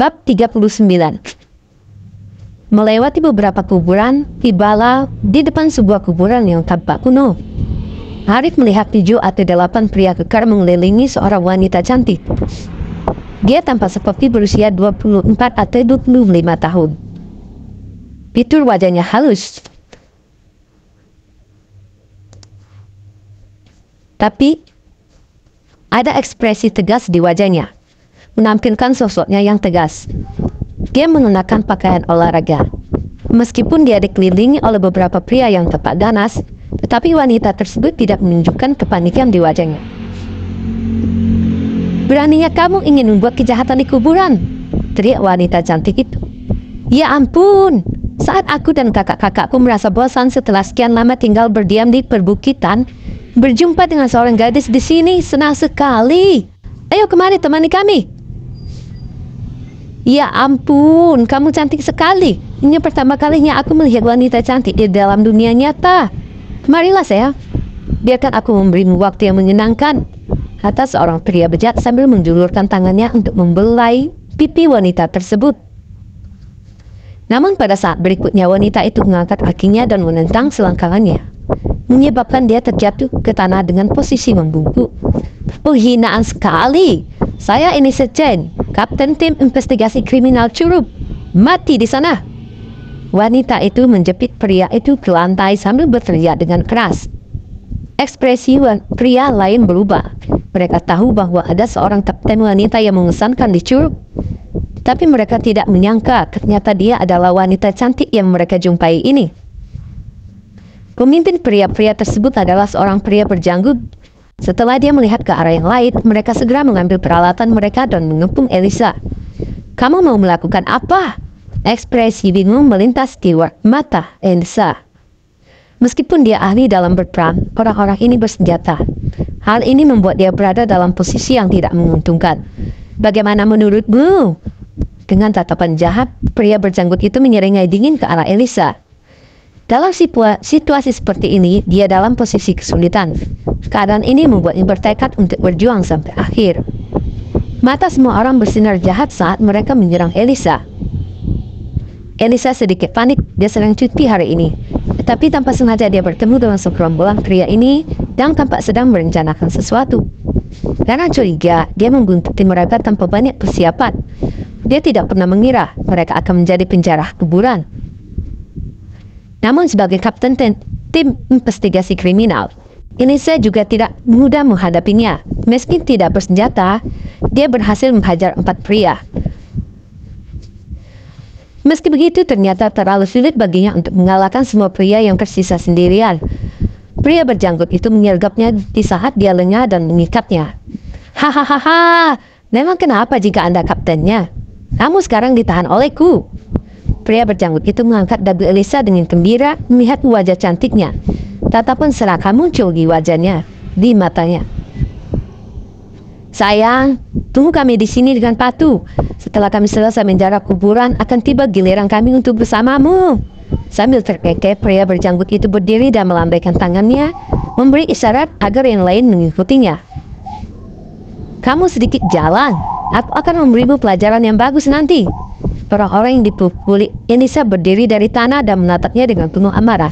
Bab 39. Melewati beberapa kuburan, tibalah di depan sebuah kuburan yang tampak kuno. Arif melihat 7 atau 8 pria kekar mengelilingi seorang wanita cantik. Dia tampak seperti berusia 24 atau 25 tahun. Fitur wajahnya halus, tapi ada ekspresi tegas di wajahnya, menampilkan sosoknya yang tegas. Dia mengenakan pakaian olahraga. Meskipun dia dikelilingi oleh beberapa pria yang tepat ganas, tetapi wanita tersebut tidak menunjukkan kepanikan di wajahnya. "Beraninya kamu ingin membuat kejahatan di kuburan?" teriak wanita cantik itu. "Ya ampun, saat aku dan kakak-kakakku merasa bosan setelah sekian lama tinggal berdiam di perbukitan, berjumpa dengan seorang gadis di sini senang sekali. Ayo kemari temani kami." "Ya ampun, kamu cantik sekali. Ini pertama kalinya aku melihat wanita cantik di dalam dunia nyata. Marilah sayang, biarkan aku memberimu waktu yang menyenangkan," kata seorang pria bejat sambil menjulurkan tangannya untuk membelai pipi wanita tersebut. Namun pada saat berikutnya wanita itu mengangkat kakinya dan menentang selangkangannya, menyebabkan dia terjatuh ke tanah dengan posisi membungkuk. "Penghinaan sekali. Saya ini Sechen, Kapten Tim Investigasi Kriminal Curup. Mati di sana." Wanita itu menjepit pria itu ke lantai sambil berteriak dengan keras. Ekspresi pria lain berubah. Mereka tahu bahwa ada seorang kapten wanita yang mengesankan di Curup, tapi mereka tidak menyangka ternyata dia adalah wanita cantik yang mereka jumpai ini. Pemimpin pria-pria tersebut adalah seorang pria berjanggut. Setelah dia melihat ke arah yang lain, mereka segera mengambil peralatan mereka dan mengepung Elisa. "Kamu mau melakukan apa?" Ekspresi bingung melintas di mata Elisa. Meskipun dia ahli dalam berperang, orang-orang ini bersenjata. Hal ini membuat dia berada dalam posisi yang tidak menguntungkan. "Bagaimana menurutmu?" Dengan tatapan jahat, pria berjanggut itu menyeringai dingin ke arah Elisa. Dalam situasi seperti ini, dia dalam posisi kesulitan. Keadaan ini membuatnya bertekad untuk berjuang sampai akhir. Mata semua orang bersinar jahat saat mereka menyerang Elisa. Elisa sedikit panik, dia sedang cuti hari ini. Tetapi tanpa sengaja dia bertemu dengan segerombolan pria ini dan tampak sedang merencanakan sesuatu. Karena curiga, dia membuntuti mereka tanpa banyak persiapan. Dia tidak pernah mengira mereka akan menjadi penjara kuburan. Namun sebagai kapten tim investigasi kriminal, Elisa juga tidak mudah menghadapinya. Meski tidak bersenjata, dia berhasil menghajar 4 pria. Meski begitu, ternyata terlalu sulit baginya untuk mengalahkan semua pria yang tersisa sendirian. Pria berjanggut itu menyergapnya di saat dia lengah dan mengikatnya. "Hahaha, memang kenapa jika Anda kaptennya? Kamu sekarang ditahan olehku." Pria berjanggut itu mengangkat dagu Elisa dengan gembira melihat wajah cantiknya. Tatapan serakah muncul di wajahnya, di matanya. "Sayang, tunggu kami di sini dengan patuh. Setelah kami selesai menjara kuburan, akan tiba giliran kami untuk bersamamu." Sambil terkekeh, pria berjanggut itu berdiri dan melambaikan tangannya, memberi isyarat agar yang lain mengikutinya. "Kamu sedikit jalan, aku akan memberimu pelajaran yang bagus nanti." Orang-orang yang dipukuli Elisa berdiri dari tanah dan menatapnya dengan penuh amarah.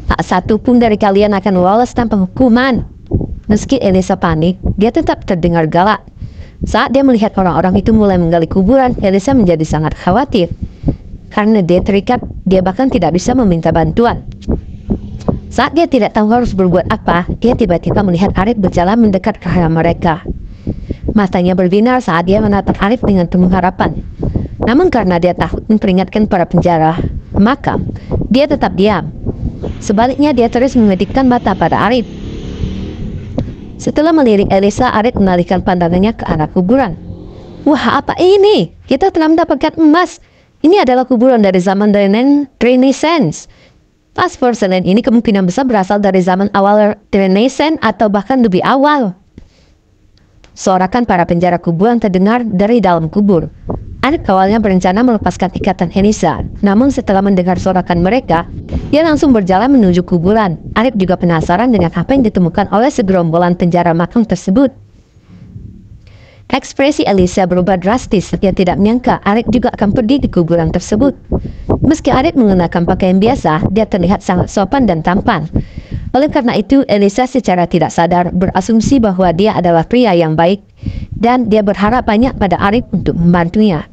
Tak satu pun dari kalian akan lolos tanpa hukuman." Meski Elisa panik, dia tetap terdengar galak. Saat dia melihat orang-orang itu mulai menggali kuburan, Elisa menjadi sangat khawatir. Karena dia terikat, dia bahkan tidak bisa meminta bantuan. Saat dia tidak tahu harus berbuat apa, dia tiba-tiba melihat Arif berjalan mendekat ke arah mereka. Matanya berbinar saat dia menatap Arif dengan penuh harapan. Namun karena dia takut memperingatkan para penjara, maka dia tetap diam. Sebaliknya dia terus mengedipkan mata pada Arif. Setelah melirik Elisa, Arif mengalihkan pandangannya ke arah kuburan. "Wah, apa ini? Kita telah mendapatkan emas. Ini adalah kuburan dari zaman Renaissance. Paspor selain ini kemungkinan besar berasal dari zaman awal Renaissance atau bahkan lebih awal." Sorakan para penjara kuburan terdengar dari dalam kubur. Arif awalnya berencana melepaskan ikatan Elisa, namun setelah mendengar sorakan mereka, dia langsung berjalan menuju kuburan. Arif juga penasaran dengan apa yang ditemukan oleh segerombolan penjara magang tersebut. Ekspresi Elisa berubah drastis. Dia tidak menyangka Arif juga akan pergi di kuburan tersebut. Meski Arif mengenakan pakaian biasa, dia terlihat sangat sopan dan tampan. Oleh karena itu, Elisa secara tidak sadar berasumsi bahwa dia adalah pria yang baik dan dia berharap banyak pada Arif untuk membantunya.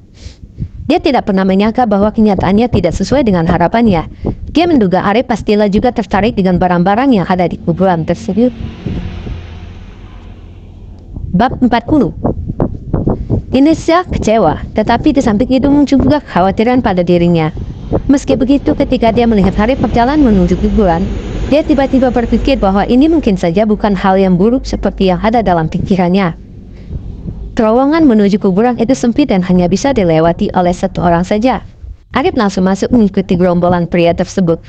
Dia tidak pernah menyangka bahwa kenyataannya tidak sesuai dengan harapannya. Dia menduga Arif pastilah juga tertarik dengan barang-barang yang ada di kuburan tersebut. Bab 40. Elisa kecewa, tetapi di samping itu muncul juga kekhawatiran pada dirinya. Meski begitu, ketika dia melihat Arif berjalan menuju kuburan, dia tiba-tiba berpikir bahwa ini mungkin saja bukan hal yang buruk seperti yang ada dalam pikirannya. Terowongan menuju kuburan itu sempit dan hanya bisa dilewati oleh satu orang saja. Arif langsung masuk mengikuti gerombolan pria tersebut.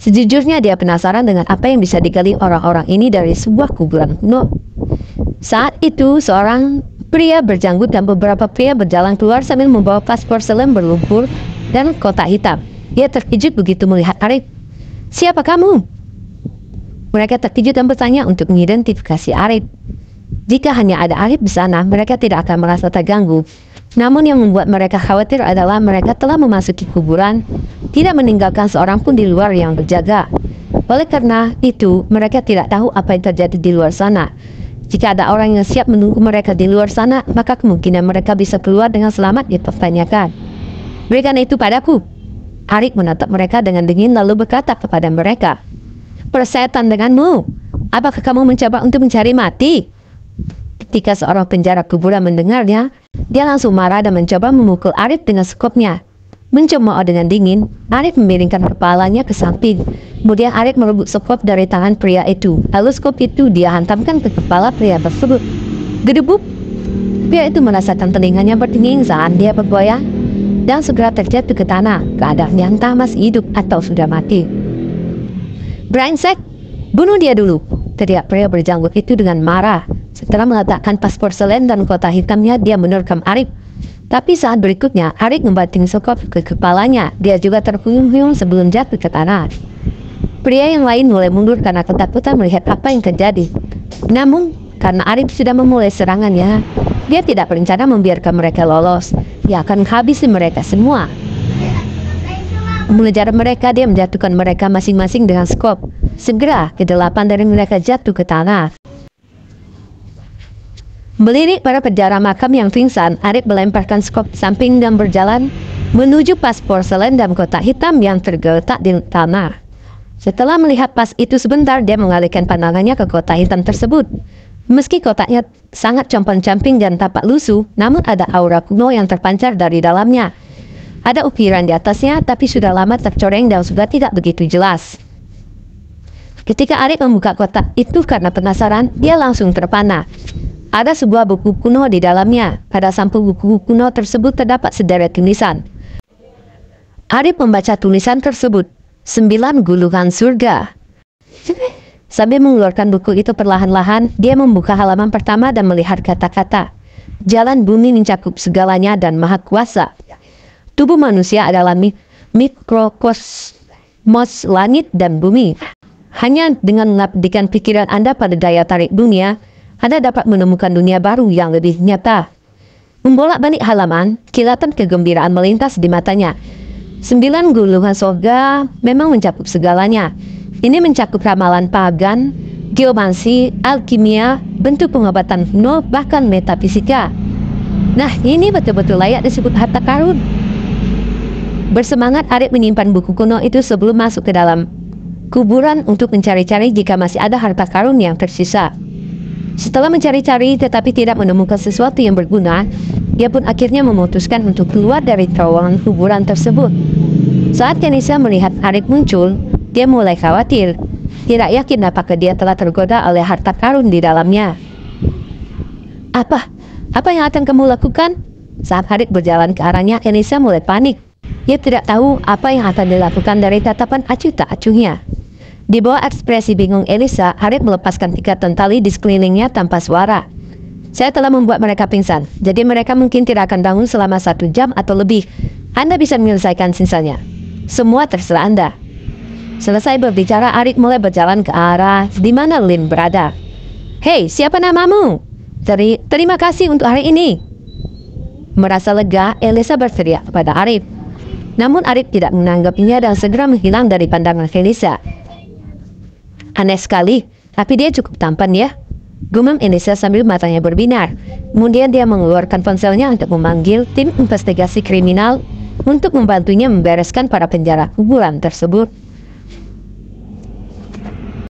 Sejujurnya dia penasaran dengan apa yang bisa digali orang-orang ini dari sebuah kuburan kuno. Saat itu, seorang pria berjanggut dan beberapa pria berjalan keluar sambil membawa vas porselen berlumpur dan kotak hitam. Dia terkejut begitu melihat Arif. "Siapa kamu?" Mereka terkejut dan bertanya untuk mengidentifikasi Arif. Jika hanya ada Arif di sana, mereka tidak akan merasa terganggu. Namun yang membuat mereka khawatir adalah mereka telah memasuki kuburan, tidak meninggalkan seorang pun di luar yang berjaga. Oleh karena itu, mereka tidak tahu apa yang terjadi di luar sana. Jika ada orang yang siap menunggu mereka di luar sana, maka kemungkinan mereka bisa keluar dengan selamat dipertanyakan. "Berikan itu padaku." Arif menatap mereka dengan dingin lalu berkata kepada mereka, "Persetan denganmu. Apakah kamu mencoba untuk mencari mati?" Ketika seorang penjara kuburan mendengarnya, dia langsung marah dan mencoba memukul Arif dengan skopnya. Mencemooh dengan dingin, Arif memiringkan kepalanya ke samping. Kemudian Arif merebut skop dari tangan pria itu. Lalu skop itu dia hantamkan ke kepala pria tersebut. Gedebuk! Pria itu merasakan telinganya berdenging saat dia bergoyang dan segera terjatuh ke tanah. Keadaannya entah masih hidup atau sudah mati. "Brengsek! Bunuh dia dulu!" teriak pria berjanggut itu dengan marah. Setelah meletakkan vas porselen dan kotak hitamnya, dia menerkam Arif. Tapi saat berikutnya, Arif membanting skop ke kepalanya. Dia juga terhuyung-huyung sebelum jatuh ke tanah. Pria yang lain mulai mundur karena ketakutan melihat apa yang terjadi. Namun, karena Arif sudah memulai serangannya, dia tidak berencana membiarkan mereka lolos. Dia akan menghabisi mereka semua. Mengejar mereka, dia menjatuhkan mereka masing-masing dengan skop. Segera, kedelapan dari mereka jatuh ke tanah. Melirik para penjara makam yang pingsan, Arif melemparkan skop samping dan berjalan menuju vas porselen dan kotak hitam yang tergeletak di tanah. Setelah melihat vas itu sebentar, dia mengalihkan pandangannya ke kotak hitam tersebut. Meski kotaknya sangat compang-camping dan tampak lusuh, namun ada aura kuno yang terpancar dari dalamnya. Ada ukiran di atasnya, tapi sudah lama tercoreng dan sudah tidak begitu jelas. Ketika Arif membuka kotak itu karena penasaran, dia langsung terpana. Ada sebuah buku kuno di dalamnya. Pada sampul buku kuno tersebut terdapat sederet tulisan. Arif membaca tulisan tersebut. 9 guluhan surga. Sambil mengeluarkan buku itu perlahan-lahan, dia membuka halaman pertama dan melihat kata-kata. Jalan bumi mencakup segalanya dan maha kuasa. Tubuh manusia adalah mikrokosmos langit dan bumi. Hanya dengan mengabdikan pikiran Anda pada daya tarik dunia, Anda dapat menemukan dunia baru yang lebih nyata. Membolak-balik halaman, kilatan kegembiraan melintas di matanya. 9 guluhan surga memang mencakup segalanya. Ini mencakup ramalan pagan, geomansi, alkimia, bentuk pengobatan kuno, bahkan metafisika. Nah, ini betul-betul layak disebut harta karun. Bersemangat, Arif menyimpan buku kuno itu sebelum masuk ke dalam kuburan untuk mencari-cari jika masih ada harta karun yang tersisa. Setelah mencari-cari tetapi tidak menemukan sesuatu yang berguna, dia pun akhirnya memutuskan untuk keluar dari terowongan kuburan tersebut. Saat Kenisa melihat Arif muncul, dia mulai khawatir. Tidak yakin apakah dia telah tergoda oleh harta karun di dalamnya. Apa yang akan kamu lakukan? Saat Arif berjalan ke arahnya, Kenisa mulai panik. Dia tidak tahu apa yang akan dilakukan dari tatapan acuh tak acuhnya. Di bawah ekspresi bingung Elisa, Arif melepaskan ikatan tali di sekelilingnya tanpa suara. Saya telah membuat mereka pingsan, jadi mereka mungkin tidak akan bangun selama 1 jam atau lebih. Anda bisa menyelesaikan sisanya. Semua terserah Anda. Selesai berbicara, Arif mulai berjalan ke arah di mana Lin berada. Hei, siapa namamu? Terima kasih untuk hari ini. Merasa lega, Elisa berteriak kepada Arif. Namun Arif tidak menanggapinya dan segera menghilang dari pandangan Elisa. Aneh sekali, tapi dia cukup tampan ya. Gumam Elisa sambil matanya berbinar. Kemudian dia mengeluarkan ponselnya untuk memanggil tim investigasi kriminal untuk membantunya membereskan para penjara kuburan tersebut.